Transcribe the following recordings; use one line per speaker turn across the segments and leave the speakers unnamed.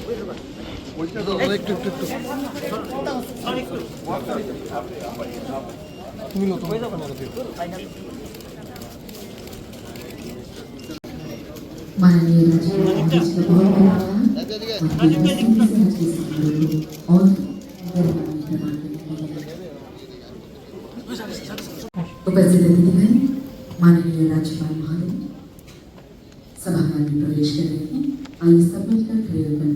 একটু একটু একটু তুমি নতুন
माननीय राज्यपाल और उपस्थित अतिथिगण माननीय राज्यपाल महोदय सभागार में प्रवेश कर रहे हैं। आइए सब मिलकर खड़े होकर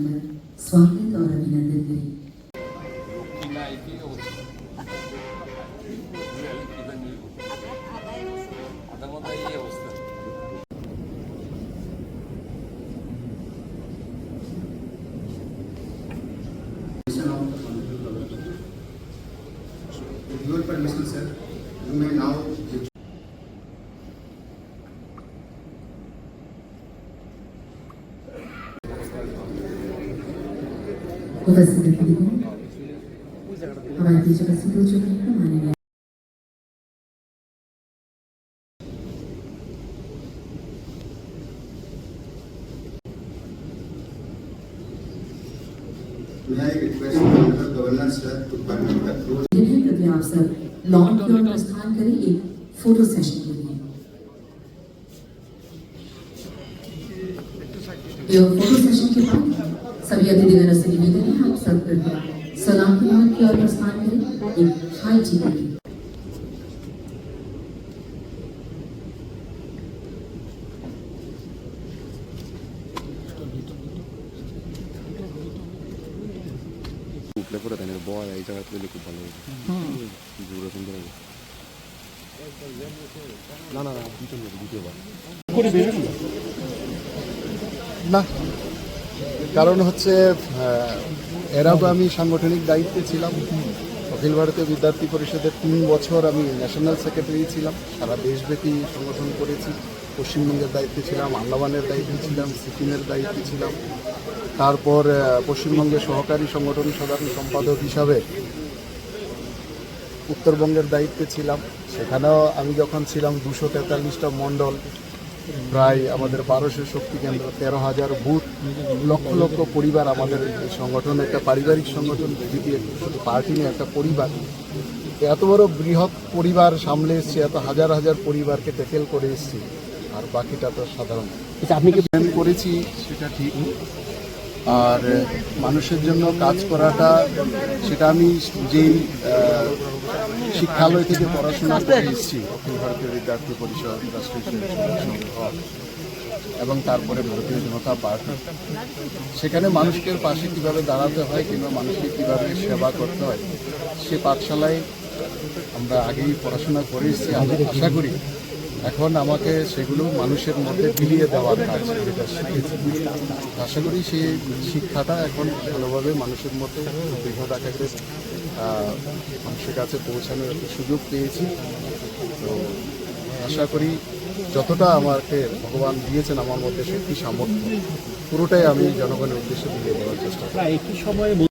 स्वागत और अभिनंदन करें।
With your permission, sir, you may now give.
उपस्थित अतिथिगण हमारे बीच उपस्थित हो चुके हैं माननीय
May I request the governor, sir, to permit the close.
कृपया आप सब लॉन की ओर प्रस्थान करें एक फोटो सेशन के लिए। फोटो सेशन के बाद सभी अतिथिगणों से निवेदन है आप सब कृपया सलाम की ओर प्रस्थान करें एक हाई जी के लिए।
এই জায়গা তুলে খুব ভালো হবে না না না দ্বিতীয়বার না, কারণ হচ্ছে এরা তো আমি সাংগঠনিক দায়িত্বে ছিলাম। অখিল ভারতীয় বিদ্যার্থী পরিষদের 3 বছর আমি ন্যাশনাল সেক্রেটারি ছিলাম, সারা দেশব্যাপী সংগঠন করেছি। পশ্চিমবঙ্গের দায়িত্বে ছিলাম, আন্দামানের দায়িত্বে ছিলাম, সিকিমের দায়িত্বে ছিলাম। তারপর পশ্চিমবঙ্গের সহকারী সংগঠন সাধারণ সম্পাদক হিসাবে উত্তরবঙ্গের দায়িত্বে ছিলাম। সেখানেও আমি যখন ছিলাম 243টা মণ্ডল, প্রায় আমাদের 1200 শক্তি কেন্দ্র, 13,000 বুথ, লক্ষ লক্ষ পরিবার। আমাদের সংগঠন একটা পারিবারিক সংগঠন, বিজেপি শুধু পার্টি নিয়ে একটা পরিবার। এত বড় বৃহৎ পরিবার সামলে এসছি, এত হাজার হাজার পরিবারকে ট্যাকেল করে এসছি, আর বাকিটা তো সাধারণ। আপনি কি প্ল্যান করেছি সেটা ঠিক, আর মানুষের জন্য কাজ করাটা সেটা আমি যেই শিক্ষালয় থেকে পড়াশোনা করে এসেছি, অখিল ভারতীয় বিদ্যার্থী পরিষদ, রাষ্ট্রীয় সংঘ এবং তারপরে ভারতীয় জনতা পার্টি, সেখানে মানুষের পাশে কীভাবে দাঁড়াতে হয় কিংবা মানুষকে কীভাবে সেবা করতে হয় সে পাঠশালায় আমরা আগেই পড়াশোনা করে এসেছি। আমি আশা করি এখন আমাকে সেগুলো মানুষের মধ্যে বিলিয়ে দেওয়ার কাজ যেটা শিখেছি, আশা করি সেই শিক্ষাটা এখন ভালোভাবে মানুষের মধ্যে বৃহৎ আকারে মানুষের কাছে পৌঁছানোর একটা সুযোগ পেয়েছি। তো আশা করি যতটা আমাকে ভগবান দিয়েছেন আমার মধ্যে শক্তি সামর্থ্য পুরোটাই আমি জনগণের উদ্দেশ্যে বিলিয়ে দেওয়ার চেষ্টা করি।